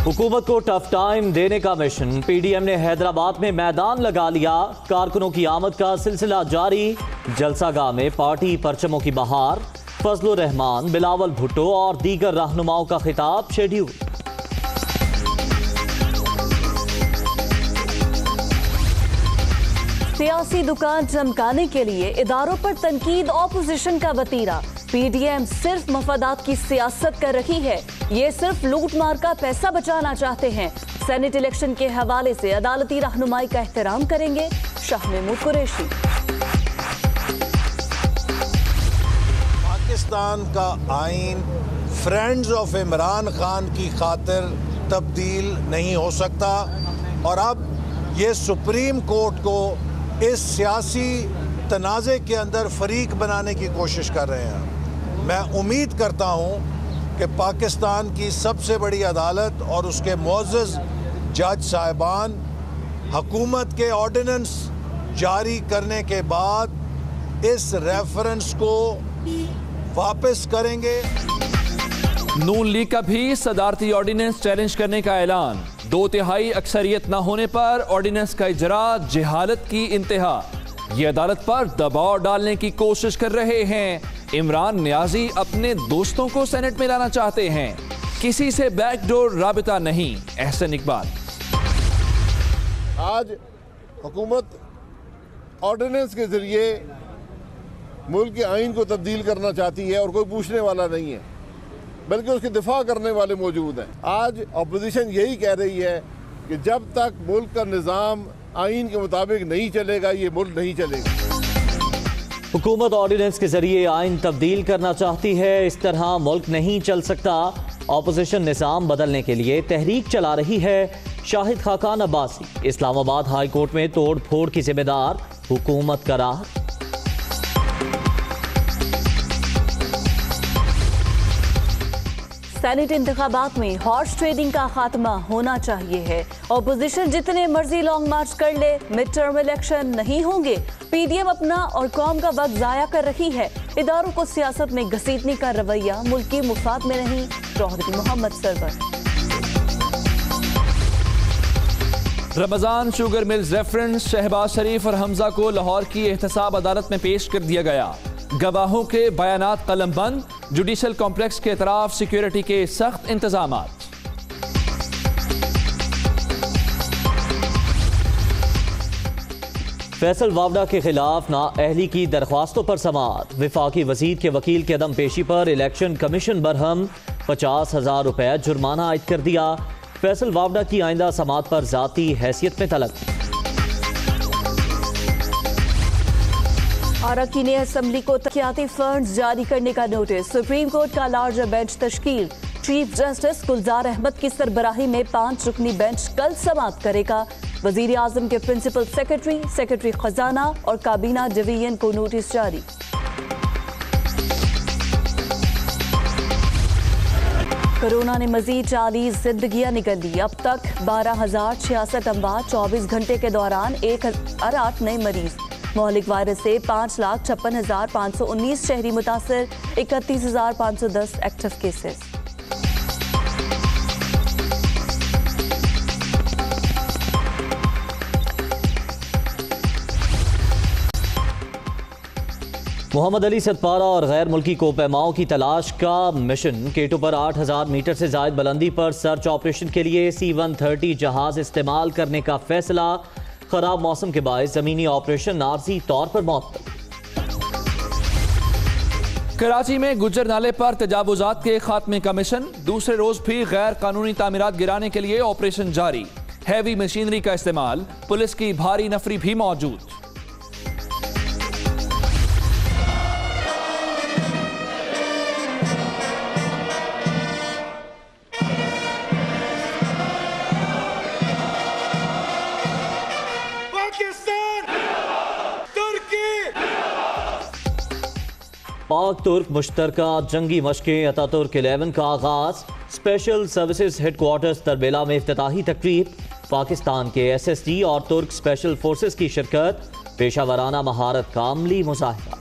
हुकूमत को tough time देने का मिशन। पीडीएम ने हैदराबाद में मैदान लगा लिया। कारकुनों की आमद का सिलसिला जारी। जलसागाह में पार्टी परचमों की बहार। फजलुर रहमान, बिलावल भुट्टो और दीगर रहनुमाओं का खिताब शेड्यूल। सियासी दुकान चमकाने के लिए इदारों पर तनकीद ऑपोजिशन का वतीरा। पीडीएम सिर्फ मफादात की सियासत कर रही है, ये सिर्फ लूट मार का पैसा बचाना चाहते हैं। सेनेट इलेक्शन के हवाले से अदालती रहनुमाई का एहतराम करेंगे शाह महमूद कुरैशी। पाकिस्तान का आइन फ्रेंड्स ऑफ इमरान खान की खातिर तब्दील नहीं हो सकता और अब ये सुप्रीम कोर्ट को इस सियासी तनाज़े के अंदर फरीक बनाने की कोशिश कर रहे हैं। मैं उम्मीद करता हूँ कि पाकिस्तान की सबसे बड़ी अदालत और उसके मुअज़्ज़ज़ जज साहिबान हुकूमत के ऑर्डिनेंस जारी करने के बाद इस रेफरेंस को वापस करेंगे। नून लीग का भी सदारती ऑर्डिनेंस चैलेंज करने का ऐलान। 2/3 अक्सरियत न होने पर ऑर्डिनेंस का इजरा जहालत की इंतहा। ये अदालत पर दबाव डालने की कोशिश कर रहे हैं। इमरान नियाजी अपने दोस्तों को सेनेट में लाना चाहते हैं। किसी से बैकडोर राबिता नहीं। एहसन इकबाल। आज हुकूमत ऑर्डिनेंस के जरिए मुल्क के आइन को तब्दील करना चाहती है और कोई पूछने वाला नहीं है, बल्कि उसके दिफा करने वाले मौजूद हैं। आज अपोजिशन यही कह रही है कि जब तक मुल्क का निज़ाम आइन के मुताबिक नहीं चलेगा, ये मुल्क नहीं चलेगा। हुकूमत ऑर्डिनेंस के जरिए आइन तब्दील करना चाहती है। इस तरह मुल्क नहीं चल सकता। ऑपोजिशन निज़ाम बदलने के लिए तहरीक चला रही है। शाहिद खाकान अब्बासी। इस्लामाबाद हाई कोर्ट में तोड़ फोड़ की जिम्मेदार हुकूमत करार। सेनेट इंतखाबात में हॉर्स ट्रेडिंग का खात्मा होना चाहिए है। ऑपोजिशन जितने मर्जी लॉन्ग मार्च कर ले, मिड टर्म इलेक्शन नहीं होंगे। पीडीएम अपना और कौम का वक्त जाया कर रही है। इदारों को सियासत में घसीटने का रवैया मुल्क की मुफाद में नहीं। Chaudhry Muhammad Sarwar. Ramzan sugar mills reference. Shahbaz Sharif और हमजा को लाहौर की एहतसाब अदालत में पेश कर दिया गया। गवाहों के बयानात कलमबंद। जुडिशल कॉम्प्लेक्स के तरफ सिक्योरिटी के सख्त इंतजामात। फैसल वावडा के खिलाफ नाअहली की दरख्वास्तों पर समाअत। विफाकी वजीर के वकील के अदम पेशी पर इलेक्शन कमीशन बरहम। 50,000 रुपए जुर्माना आयद कर दिया। फैसल वावडा की आइंदा समाअत पर जाती हैसियत में तलब। अरकान असम्बली को तरक्याती फंड्स जारी करने का नोटिस। सुप्रीम कोर्ट का लार्जर बेंच तश्कील। चीफ जस्टिस गुलजार अहमद की सरबराही में 5 रुकनी बेंच कल समाअत करेगा। वजीर आजम के प्रिंसिपल सेक्रेटरी, सेक्रेटरी खजाना और काबीना डिवीजन को नोटिस जारी। कोरोना ने मजीद 40 जिंदगियां निकल ली। अब तक 12,066 अमवात। 24 घंटे के दौरान 1,008 नए मरीज। मोहलिक वायरस से 5,56,519 शहरी मुतासर। 31,510 एक्टिव केसेस। मोहम्मद अली सतपारा और गैर मुल्की कोपैमाओं की तलाश का मिशन। केटो पर 8,000 मीटर से जायद बुलंदी पर सर्च ऑपरेशन के लिए C-130 जहाज इस्तेमाल करने का फैसला। खराब मौसम के बायस जमीनी ऑपरेशन आर्जी तौर पर मौतल। कराची में गुज्जर नाले पर तजावुजात के खात्मे का मिशन। दूसरे रोज भी गैर कानूनी तामीरात गिराने के लिए ऑपरेशन जारी। हैवी मशीनरी का इस्तेमाल। पुलिस की भारी नफरी भी मौजूद। पाक तुर्क मुश्तरका जंगी मशकें अतातुर्क 11 का आगाज। स्पेशल सर्विसेज हेडक्वार्टर्स तरबेला में इफ्तिताही तकरीब। पाकिस्तान के SSG और तुर्क स्पेशल फोर्सेस की शिरकत। पेशावराना महारत का अमली मुजाहिरा।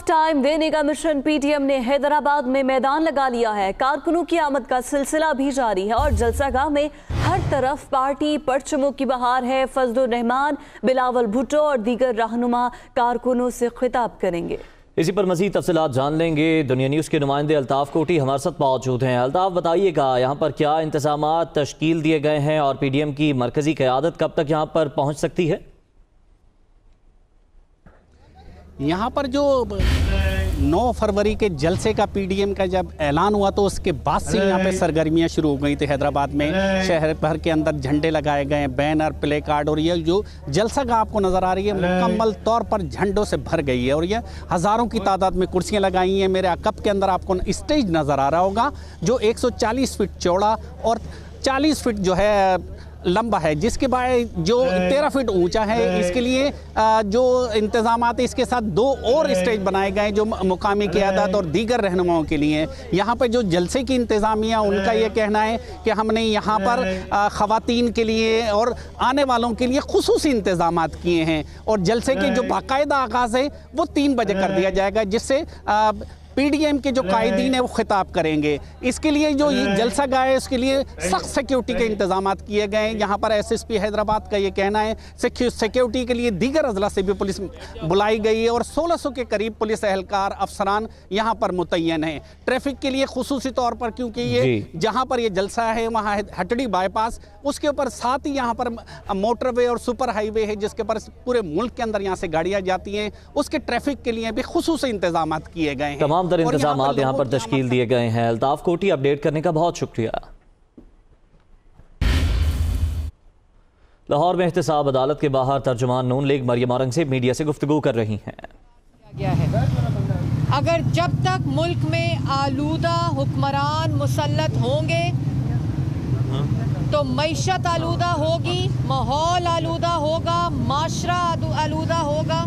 इंसाफ टाइम देने का मिशन पीटीएम ने हैदराबाद में मैदान लगा लिया है। कारकुनों की आमद का सिलसिला भी जारी है और जलसागाह में हर तरफ पार्टी परचमों की बहार है। फजलुर रहमान, बिलावल भुट्टो और दीगर रहनुमा कारकुनों से खिताब करेंगे। इसी पर मजीद तफसीलात जान लेंगे। दुनिया न्यूज़ के नुमाइंदे अल्ताफ कोटी हमारे साथ मौजूद हैं। अल्ताफ, बताइएगा यहाँ पर क्या इंतजामात तश्कील दिए गए हैं और पीडीएम की मरकजी क़यादत कब तक यहाँ पर पहुँच सकती है? यहाँ पर जो 9 फरवरी के जलसे का पीडीएम का जब ऐलान हुआ तो उसके बाद से यहाँ पे सरगर्मियाँ शुरू हो गई थी। हैदराबाद में शहर भर के अंदर झंडे लगाए गए, बैनर, प्ले कार्ड, और ये जो जलसागाह आपको नज़र आ रही है मुकम्मल तौर पर झंडों से भर गई है और ये हज़ारों की तादाद में कुर्सियाँ लगाई हैं। मेरे अकब के अंदर आपको स्टेज नज़र आ रहा होगा जो 140 फीट चौड़ा और 40 फीट जो है लंबा है, जिसके बाद जो 13 फीट ऊंचा है। इसके लिए जो इंतजामात है, इसके साथ 2 और स्टेज बनाए गए जो मुकामी क़यादत और दीगर रहनुमाओं के लिए। यहाँ पर जो जलसे की इंतज़ामिया, उनका ये कहना है कि हमने यहाँ पर ख़वातीन के लिए और आने वालों के लिए खुसूसी इंतजामात किए हैं और जलसे के जो बाकायदा आगाज़ है वो 3 बजे कर दिया जाएगा, जिससे पीडीएम के जो कायदीन है वो खिताब करेंगे। इसके लिए जो ये जलसागाह है उसके लिए सख्त सिक्योरिटी के इंतजामात किए गए हैं। यहाँ पर एसएसपी हैदराबाद का ये कहना है सिक्योरिटी के लिए दीगर अजला से भी पुलिस बुलाई गई है और 1600 के करीब पुलिस एहलकार, अफसरान यहाँ पर मुतय्यन हैं। ट्रैफिक के लिए खुसूसी तौर पर, क्योंकि ये जहाँ पर ये जलसा है वहाँ हटड़ी बाईपास, उसके ऊपर साथ ही यहाँ पर मोटरवे और सुपर हाईवे है जिसके पर पूरे मुल्क के अंदर यहाँ से गाड़ियाँ जाती हैं। उसके ट्रैफिक के लिए भी खुसूसी इंतजामात किए गए हैं। तमाम तर इंतजामात यहाँ पर तश्कील दिए गए हैं। अल्ताफ कोटी, अपडेट करने का बहुत शुक्रिया। लाहौर में एहतसाब अदालत के बाहर तर्जुमान नून लीग मरियम औरंगज़ेब मीडिया से गुफ्तगू कर रही हैं। अगर जब तक मुल्क में आलूदा हुक्मरान मुसल्लत होंगे तो मईशत आलूदा होगी, माहौल आलूदा होगा, माशरा आलूदा होगा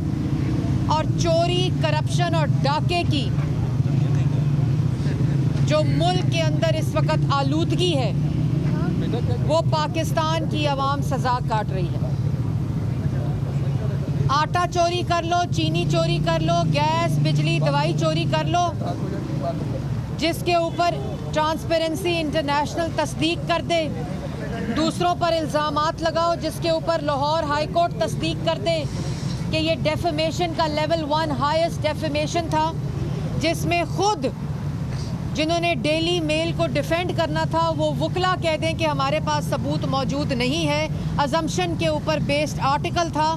और चोरी, करप्शन और डाके की जो मुल्क के अंदर इस वक्त आलूदगी है वो पाकिस्तान की आवाम सजा काट रही है। आटा चोरी कर लो, चीनी चोरी कर लो, गैस, बिजली, दवाई चोरी कर लो, जिसके ऊपर ट्रांसपेरेंसी इंटरनेशनल तस्दीक कर दे। दूसरों पर इल्ज़ामात लगाओ जिसके ऊपर लाहौर हाई कोर्ट तस्दीक कर दे कि ये डेफेमेशन का लेवल 1 हाईएस्ट डेफेमेशन था, जिसमें खुद जिन्होंने डेली मेल को डिफेंड करना था वो वकला कह दें कि हमारे पास सबूत मौजूद नहीं है, अजम्पशन के ऊपर बेस्ड आर्टिकल था।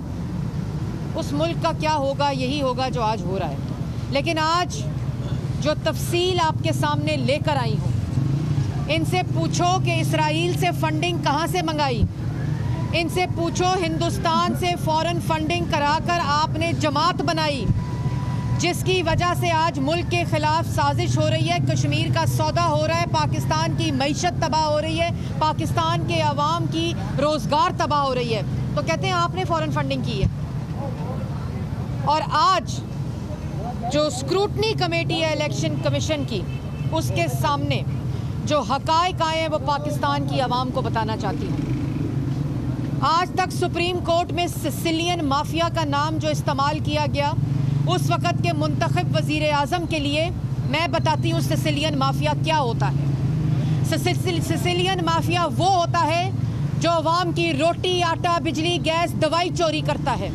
उस मुल्क का क्या होगा? यही होगा जो आज हो रहा है। लेकिन आज जो तफसील आपके सामने लेकर आई हूँ, इनसे पूछो कि इसराइल से फंडिंग कहाँ से मंगाई, इनसे पूछो हिंदुस्तान से फॉरेन फंडिंग कराकर आपने जमात बनाई जिसकी वजह से आज मुल्क के खिलाफ साजिश हो रही है, कश्मीर का सौदा हो रहा है, पाकिस्तान की मईशत तबाह हो रही है, पाकिस्तान के अवाम की रोज़गार तबाह हो रही है। तो कहते हैं आपने फॉरेन फंडिंग की है। और आज जो स्क्रूटनी कमेटी है इलेक्शन कमीशन की, उसके सामने जो हकायक आए हैं वो पाकिस्तान की आवाम को बताना चाहती हूँ। आज तक सुप्रीम कोर्ट में सिसिलियन माफिया का नाम जो इस्तेमाल किया गया उस वक़्त के मुंतखब वज़ीर आज़म के लिए, मैं बताती हूँ सिसिलियन माफिया क्या होता है। सिसिलियन माफिया वो होता है जो अवाम की रोटी, आटा, बिजली, गैस, दवाई चोरी करता है।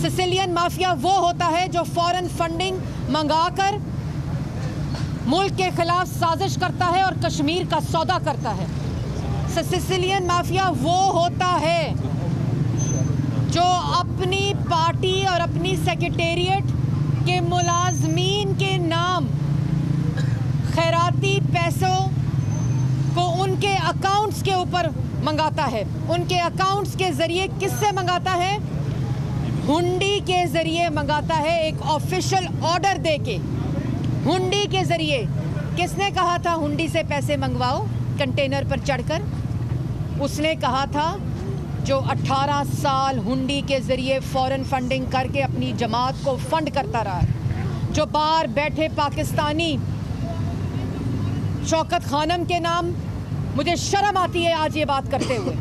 सिसिलियन माफिया वो होता है जो फॉरेन फंडिंग मंगाकर मुल्क के खिलाफ साजिश करता है और कश्मीर का सौदा करता है। सिसिलियन माफिया वो होता है जो अपनी पार्टी और अपनी सेक्रेटेरिएट के मुलाजमीन के नाम खैराती पैसों को उनके अकाउंट्स के ऊपर मंगाता है। उनके अकाउंट्स के ज़रिए किससे मंगाता है? हुंडी के ज़रिए मंगाता है, एक ऑफिशियल ऑर्डर देके हुंडी के ज़रिए। किसने कहा था हुंडी से पैसे मंगवाओ कंटेनर पर चढ़कर? उसने कहा था जो 18 साल हुंडी के ज़रिए फ़ॉरेन फंडिंग करके अपनी जमात को फंड करता रहा है, जो बाहर बैठे पाकिस्तानी शौकत खानम के नाम, मुझे शर्म आती है आज ये बात करते हुए,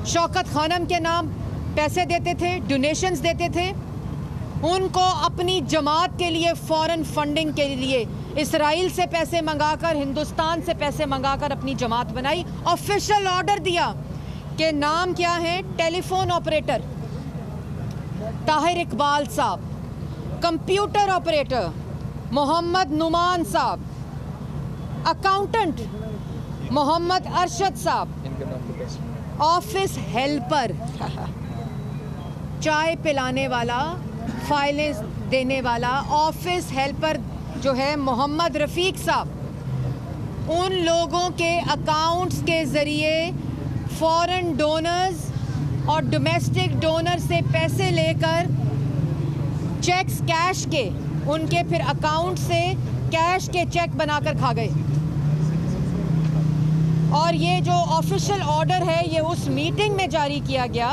शौकत खानम के नाम पैसे देते थे, डोनेशंस देते थे उनको अपनी जमात के लिए फॉरेन फंडिंग के लिए इसराइल से पैसे मंगाकर, हिंदुस्तान से पैसे मंगाकर अपनी जमात बनाई। ऑफिशियल ऑर्डर दिया कि नाम क्या है, टेलीफोन ऑपरेटर ताहिर इकबाल साहब, कंप्यूटर ऑपरेटर मोहम्मद नुमान साहब, अकाउंटेंट मोहम्मद अरशद साहब, ऑफिस हेल्पर चाय पिलाने वाला, फाइलें देने वाला ऑफिस हेल्पर जो है मोहम्मद रफ़ीक साहब, उन लोगों के अकाउंट्स के ज़रिए फॉरेन डोनर्स और डोमेस्टिक डोनर से पैसे लेकर चेक्स कैश के, उनके फिर अकाउंट से कैश के चेक बनाकर खा गए। और ये जो ऑफिशियल ऑर्डर है ये उस मीटिंग में जारी किया गया